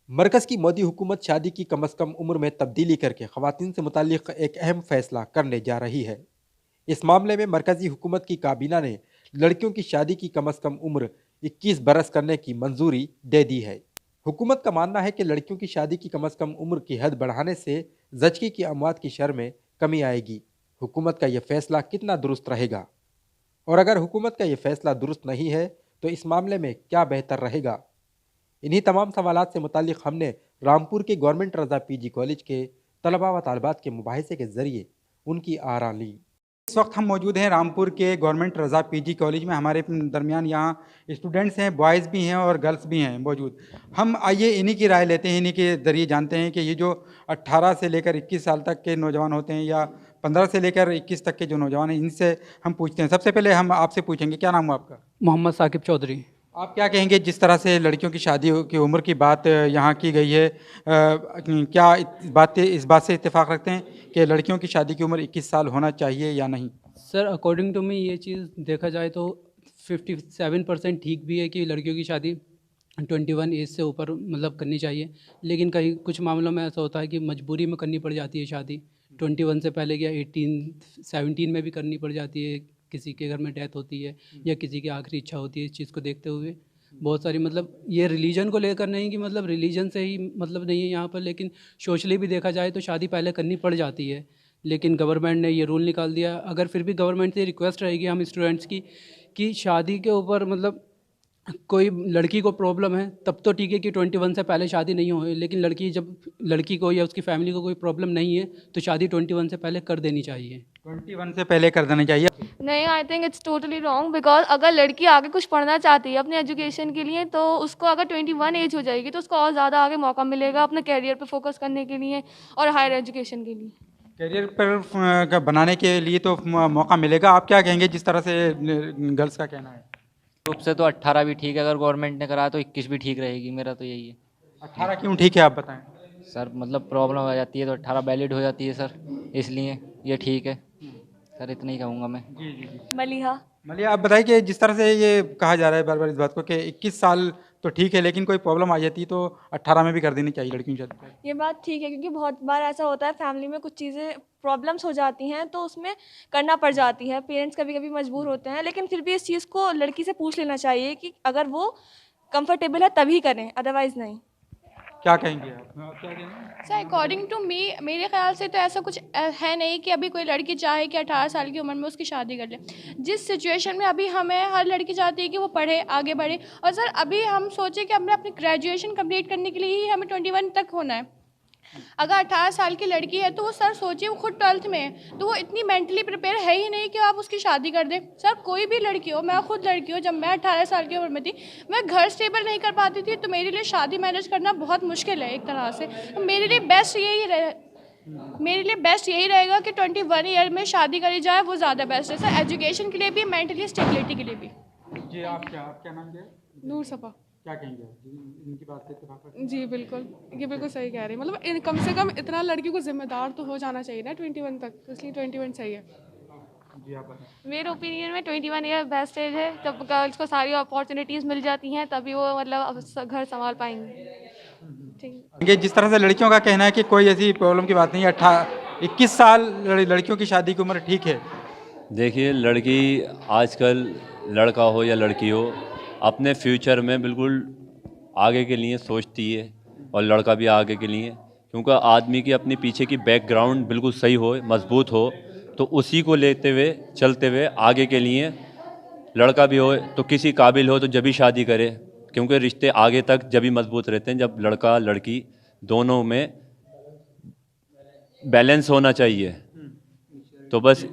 मरकज़ की मोदी हुकूमत शादी की कम अज़ कम उम्र में तब्दीली करके ख़वातीन से मुताल्लिक़ एक अहम फ़ैसला करने जा रही है। इस मामले में मरकज़ी हुकूमत की काबीना ने लड़कियों की शादी की कम अज़ कम उम्र 21 बरस करने की मंजूरी दे दी है। हुकूमत का मानना है कि लड़कियों की शादी की कम अज़ कम उम्र की हद बढ़ाने से ज़चगी की अमवात की शर में कमी आएगी। हुकूमत का यह फ़ैसला कितना दुरुस्त रहेगा? और अगर हुकूमत का यह फ़ैसला दुरुस्त नहीं है, तो इस मामले में क्या बेहतर रहेगा? इन्हीं तमाम सवालात से मुताल्लिक़ हमने रामपुर के गवर्नमेंट रज़ा पीजी कॉलेज के तलबा व तालिबात के मुबाहिसे के ज़रिए उनकी आरा ली। इस वक्त हम मौजूद हैं रामपुर के गवर्नमेंट रज़ा पीजी कॉलेज में। हमारे दरमियान यहाँ स्टूडेंट्स हैं, बॉयज़ भी हैं और गर्ल्स भी हैं मौजूद। हम आइए इन्हीं की राय लेते हैं, इन्हीं के ज़रिए जानते हैं कि ये जो 18 से लेकर 21 साल तक के नौजवान होते हैं या 15 से लेकर 21 तक के जो नौजवान हैं, इनसे हम पूछते हैं। सबसे पहले हम आपसे पूछेंगे, क्या नाम हुआ आपका? मोहम्मद साकिब चौधरी। आप क्या कहेंगे जिस तरह से लड़कियों की शादी की उम्र की बात यहाँ की गई है, क्या इस बात से इत्तेफाक रखते हैं कि लड़कियों की शादी की उम्र 21 साल होना चाहिए या नहीं? सर अकॉर्डिंग टू मी ये चीज़ देखा जाए तो 57% ठीक भी है कि लड़कियों की शादी 21 एज से ऊपर मतलब करनी चाहिए। लेकिन कहीं कुछ मामलों में ऐसा होता है कि मजबूरी में करनी पड़ जाती है शादी। 21 से पहले या 18 17 में भी करनी पड़ जाती है, किसी के घर में डेथ होती है या किसी की आखिरी इच्छा होती है। इस चीज़ को देखते हुए बहुत सारी मतलब ये रिलीजन को लेकर नहीं कि मतलब रिलीजन से ही मतलब नहीं है यहाँ पर, लेकिन सोशली भी देखा जाए तो शादी पहले करनी पड़ जाती है। लेकिन गवर्नमेंट ने ये रूल निकाल दिया। अगर फिर भी गवर्नमेंट से रिक्वेस्ट रहेगी हम स्टूडेंट्स की कि शादी के ऊपर मतलब कोई लड़की को प्रॉब्लम है तब तो ठीक है कि 21 से पहले शादी नहीं हो, लेकिन लड़की को या उसकी फैमिली को कोई प्रॉब्लम नहीं है तो शादी 21 से पहले कर देनी चाहिए। 21 से पहले कर देना चाहिए। नहीं, I think it's totally wrong because अगर लड़की आगे कुछ पढ़ना चाहती है अपने एजुकेशन के लिए, तो उसको अगर 21 एज हो जाएगी तो उसको और ज़्यादा आगे मौका मिलेगा अपने करियर पे फोकस करने के लिए और हायर एजुकेशन के लिए। करियर पर बनाने के लिए तो मौका मिलेगा। आप क्या कहेंगे जिस तरह से गर्ल्स का कहना है? रूप से तो 18 भी ठीक है, अगर गवर्नमेंट ने करा तो 21 भी ठीक रहेगी। मेरा तो यही है 18 क्यों ठीक है, आप बताएं। सर, मतलब प्रॉब्लम हो जाती है तो 18 वैलिड हो जाती है सर, इसलिए ये ठीक है सर, इतना ही कहूँगा मैं। जी जी जी। मलिहा। मलिया, आप बताइए कि जिस तरह से ये कहा जा रहा है बार बार इस बात को कि 21 साल तो ठीक है, लेकिन कोई प्रॉब्लम आ जाती है तो 18 में भी कर देनी चाहिए लड़कियों की शादी। ये बात ठीक है क्योंकि बहुत बार ऐसा होता है फैमिली में कुछ चीज़ें प्रॉब्लम्स हो जाती हैं तो उसमें करना पड़ जाती है। पेरेंट्स कभी-कभी मजबूर होते हैं, लेकिन फिर भी इस चीज़ को लड़की से पूछ लेना चाहिए कि अगर वो कंफर्टेबल है तभी करें, अदरवाइज़ नहीं। क्या कहेंगे आप क्या कहेंगे? सर अकॉर्डिंग टू मी, मेरे ख्याल से तो ऐसा कुछ है नहीं कि अभी कोई लड़की चाहे कि 18 साल की उम्र में उसकी शादी कर ले। जिस सिचुएशन में अभी हमें हर लड़की चाहती है कि वो पढ़े, आगे बढ़े। और सर अभी हम सोचें कि हमें अपनी ग्रेजुएशन कंप्लीट करने के लिए ही हमें 21 तक होना है। अगर 18 साल की लड़की है तो वो सर सोचिए वो खुद 12th में है, तो वो इतनी मेंटली प्रिपेयर है ही नहीं कि आप उसकी शादी कर दें। सर कोई भी लड़की हो, मैं खुद लड़की हूँ, जब मैं 18 साल की उम्र में थी मैं घर स्टेबल नहीं कर पाती थी, तो मेरे लिए शादी मैनेज करना बहुत मुश्किल है एक तरह से। तो मेरे लिए बेस्ट यही रहेगा कि 21 ईयर में शादी करी जाए, वो ज़्यादा बेस्ट है सर, एजुकेशन के लिए भी, मेंटली स्टेबिलिटी के लिए भी। जी, आप क्या नाम है? नूर सपा। क्या कहेंगे आप इनकी बात से इत्तेफाक रखते हैं? जी बिल्कुल, ये बिल्कुल सही कह रही है। मतलब कम से कम इतना लड़कियों को जिम्मेदार तो हो जाना चाहिए ना 21 तक, तो इसलिए 21 सही है। जी, आप बताएं। मेरे ओपिनियन में 21 ईयर बेस्ट एज है, जब गर्ल्स को सारी अपॉर्चुनिटीज़ मिल जाती हैं तभी वो मतलब घर संभाल पाएंगी। ठीक। ये जिस तरह से लड़कियों का कहना है कि कोई ऐसी प्रॉब्लम की बात नहीं है, 21 साल लड़कियों की शादी की उम्र ठीक है। देखिए, लड़की आजकल, लड़का हो या लड़की हो, अपने फ्यूचर में बिल्कुल आगे के लिए सोचती है, और लड़का भी आगे के लिए, क्योंकि आदमी की अपने पीछे की बैकग्राउंड बिल्कुल सही हो, मजबूत हो, तो उसी को लेते हुए चलते हुए आगे के लिए लड़का भी हो तो किसी काबिल हो तो जब भी शादी करे, क्योंकि रिश्ते आगे तक जब भी मजबूत रहते हैं जब लड़का लड़की दोनों में बैलेंस होना चाहिए। तो बस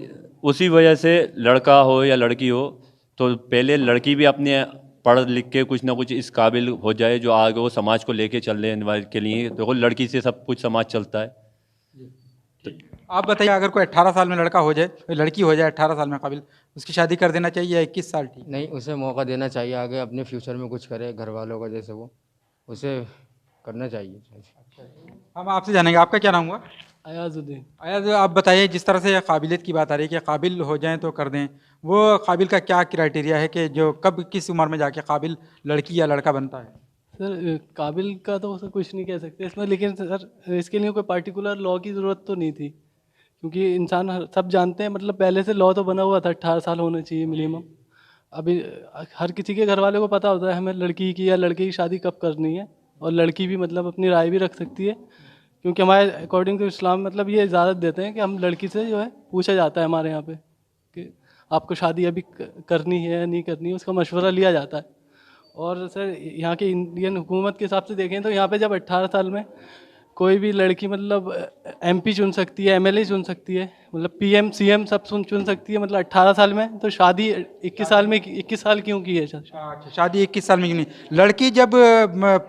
उसी वजह से लड़का हो या लड़की हो तो पहले लड़की भी अपने पढ़ लिख के कुछ ना कुछ इस काबिल हो जाए जो आगे वो समाज को लेके चलने वाले के लिए। देखो, लड़की से सब कुछ समाज चलता है। आप बताइए, अगर कोई 18 साल में लड़का हो जाए, कोई लड़की हो जाए 18 साल में काबिल, उसकी शादी कर देना चाहिए या 21 साल ठीक? नहीं, उसे मौका देना चाहिए, आगे अपने फ्यूचर में कुछ करे घर वालों का, जैसे वो उसे करना चाहिए। हम आपसे जानेंगे, आपका क्या नाम हुआ? अयाजुद्दीन। अयाज, आप बताइए जिस तरह से काबिलियत की बात आ रही है कि काबिल हो जाएं तो कर दें, वो काबिल का क्या क्राइटेरिया है कि जो कब किस उम्र में जाके काबिल लड़की या लड़का बनता है? सर काबिल का तो सर कुछ नहीं कह सकते इसमें, लेकिन सर इसके लिए कोई पार्टिकुलर लॉ की ज़रूरत तो नहीं थी, क्योंकि इंसान सब जानते हैं, मतलब पहले से लॉ तो बना हुआ था 18 साल होना चाहिए मिनिमम। अभी हर किसी के घर वाले को पता होता है हमें लड़की की या लड़के की शादी कब करनी है, और लड़की भी मतलब अपनी राय भी रख सकती है, क्योंकि हमारे अकॉर्डिंग टू इस्लाम मतलब ये इजाज़त देते हैं कि हम लड़की से जो है पूछा जाता है हमारे यहाँ पे कि आपको शादी अभी करनी है या नहीं करनी है, उसका मशवरा लिया जाता है। और सर यहाँ के इंडियन हुकूमत के हिसाब से देखें तो यहाँ पे जब 18 साल में कोई भी लड़की मतलब एमपी चुन सकती है, एमएलए चुन सकती है, मतलब पीएम सीएम सब चुन सकती है, मतलब 18 साल में, तो शादी 21 साल में 21 साल क्यों की है सर? अच्छा, शादी 21 साल में क्यों नहीं? लड़की जब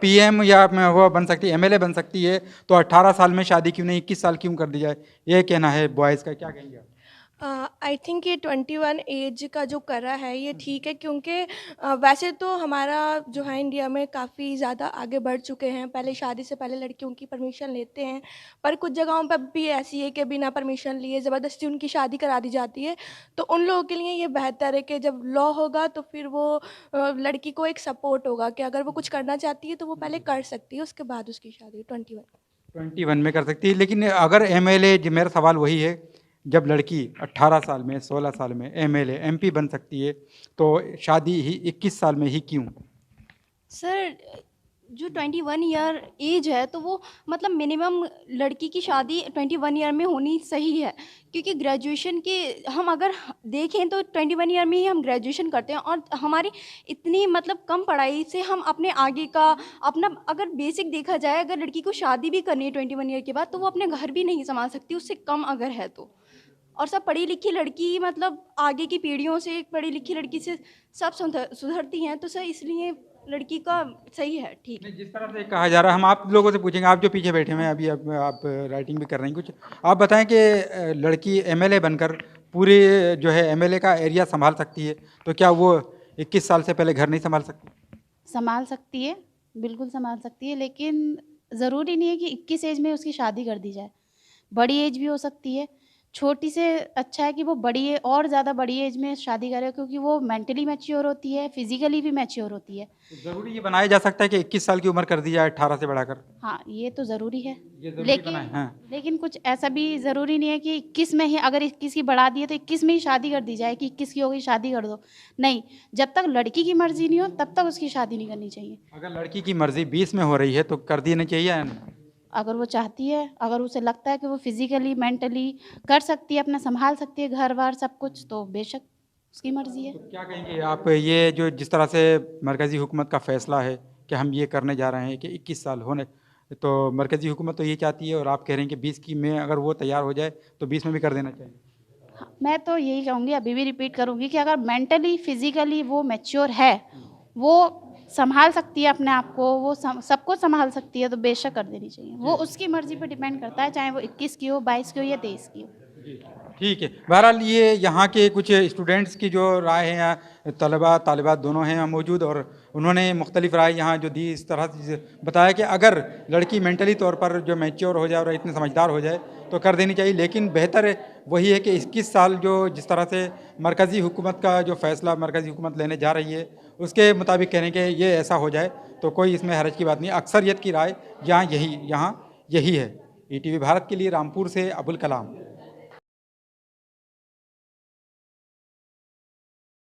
पीएम या वो बन सकती है, एमएलए बन सकती है, तो 18 साल में शादी क्यों नहीं, 21 साल क्यों कर दी जाए? ये कहना है बॉयज़ का, क्या कहेंगे आप? आई थिंक ये 21 एज का जो करा है ये ठीक है, क्योंकि वैसे तो हमारा जो है इंडिया में काफ़ी ज़्यादा आगे बढ़ चुके हैं। पहले शादी से पहले लड़कियों की परमिशन लेते हैं, पर कुछ जगहों पर भी ऐसी है कि बिना परमिशन लिए ज़बरदस्ती उनकी शादी करा दी जाती है। तो उन लोगों के लिए ये बेहतर है कि जब लॉ होगा तो फिर वो लड़की को एक सपोर्ट होगा कि अगर वो कुछ करना चाहती है तो वो पहले कर सकती है, उसके बाद उसकी शादी 21 में कर सकती है। लेकिन अगर एमएलए, मेरा सवाल वही है, जब लड़की 18 साल में 16 साल में एमएलए एमपी बन सकती है, तो शादी ही 21 साल में ही क्यों? सर जो 21 ईयर एज है तो वो मतलब मिनिमम लड़की की शादी 21 ईयर में होनी सही है, क्योंकि ग्रेजुएशन के हम अगर देखें तो 21 ईयर में ही हम ग्रेजुएशन करते हैं, और हमारी इतनी मतलब कम पढ़ाई से हम अपने आगे का अपना अगर बेसिक देखा जाए, अगर लड़की को शादी भी करनी है 21 ईयर के बाद तो वो अपने घर भी नहीं संभाल सकती उससे कम अगर है तो। और सब पढ़ी लिखी लड़की मतलब आगे की पीढ़ियों से पढ़ी लिखी लड़की से सब सुधरती हैं, तो सर इसलिए लड़की का सही है, ठीक है। जिस तरह से कहा जा रहा है, हम आप लोगों से पूछेंगे, आप जो पीछे बैठे हुए हैं अभी, आप राइटिंग भी कर रहे हैं कुछ, आप बताएं कि लड़की एमएलए बनकर पूरे जो है एमएलए का एरिया संभाल सकती है, तो क्या वो 21 साल से पहले घर नहीं संभाल सकती? संभाल सकती है, बिल्कुल संभाल सकती है, लेकिन ज़रूरी नहीं है कि 21 एज में उसकी शादी कर दी जाए। बड़ी एज भी हो सकती है, छोटी से अच्छा है कि वो बड़ी और ज़्यादा बड़ी एज में शादी करे, क्योंकि वो मेंटली मैच्योर होती है, फिजिकली भी मैच्योर होती है। ज़रूरी ये बनाया जा सकता है कि 21 साल की उम्र कर दी जाए 18 से बढ़ाकर? हाँ, ये तो ज़रूरी है, लेकिन लेकिन कुछ ऐसा भी ज़रूरी नहीं है कि 21 में ही, अगर 21 की बढ़ा दी है तो 21 में ही शादी कर दी जाए कि 21 की हो गई शादी कर दो। नहीं, जब तक लड़की की मर्जी नहीं हो तब तक उसकी शादी नहीं करनी चाहिए। अगर लड़की की मर्जी 20 में हो रही है तो कर देनी चाहिए? अगर वो चाहती है, अगर उसे लगता है कि वो फिजिकली मेंटली कर सकती है, अपना संभाल सकती है घर बार सब कुछ, तो बेशक उसकी मर्जी है। तो क्या कहेंगे आप, ये जो जिस तरह से मरकज़ी हुकूमत का फ़ैसला है कि हम ये करने जा रहे हैं कि 21 साल होने, तो मरकज़ी हुकूमत तो ये चाहती है, और आप कह रहे हैं कि 20 की में अगर वो तैयार हो जाए तो 20 में भी कर देना चाहिए? हाँ, मैं तो यही कहूँगी, अभी भी रिपीट करूँगी कि अगर मेंटली फिजिकली वो मैच्योर है, वो संभाल सकती है अपने आप को, वो सबको संभाल सकती है, तो बेशक कर देनी चाहिए। वो उसकी मर्ज़ी पे डिपेंड करता है, चाहे वो 21 की हो, 22 की हो या 23 की हो। ठीक है। बहरहाल ये यहाँ के कुछ स्टूडेंट्स की जो राय है, यहाँ तलबा तालिबात दोनों हैं यहाँ मौजूद, और उन्होंने मुख्तलिफ राय यहाँ जो दी, इस तरह से बताया कि अगर लड़की मेंटली तौर पर जो मैच्योर हो जाए और इतने समझदार हो जाए तो कर देनी चाहिए, लेकिन बेहतर वही है कि 21 साल जो जिस तरह से मरकज़ी हुकूमत का जो फ़ैसला मरकज़ी हुकूमत लेने जा रही है उसके मुताबिक कहने के ये ऐसा हो जाए तो कोई इसमें हरज की बात नहीं। अक्सरियत की राय यहाँ यही है। ईटीवी भारत के लिए रामपुर से अबुल कलाम।